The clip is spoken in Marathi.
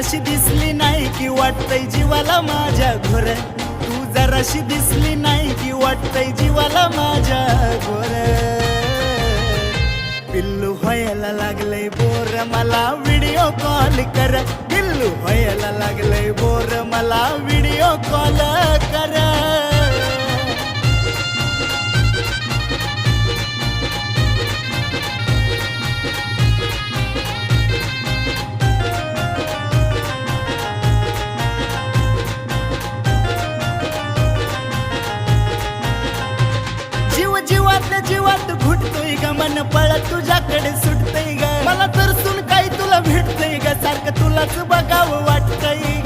जराशी दिसली नाही की वाटतंय जीवाला माझ्या घोर, तू जराशी दिसली नाही की वाटतंय जीवाला माझ्या घोर. पिल्लू व्हायला लागलंय बोर मला व्हिडिओ कॉल कर, पिल्लू व्हायला लागलंय बोर मला व्हिडिओ कॉल कर. जीवातल्या जीवात घुटतोय ग मन पळत तुझ्याकडे सुटतंय ग, मला तर सुन काही तुला भेटतंय ग, सारखं तुलाच बघावं वाटतंय.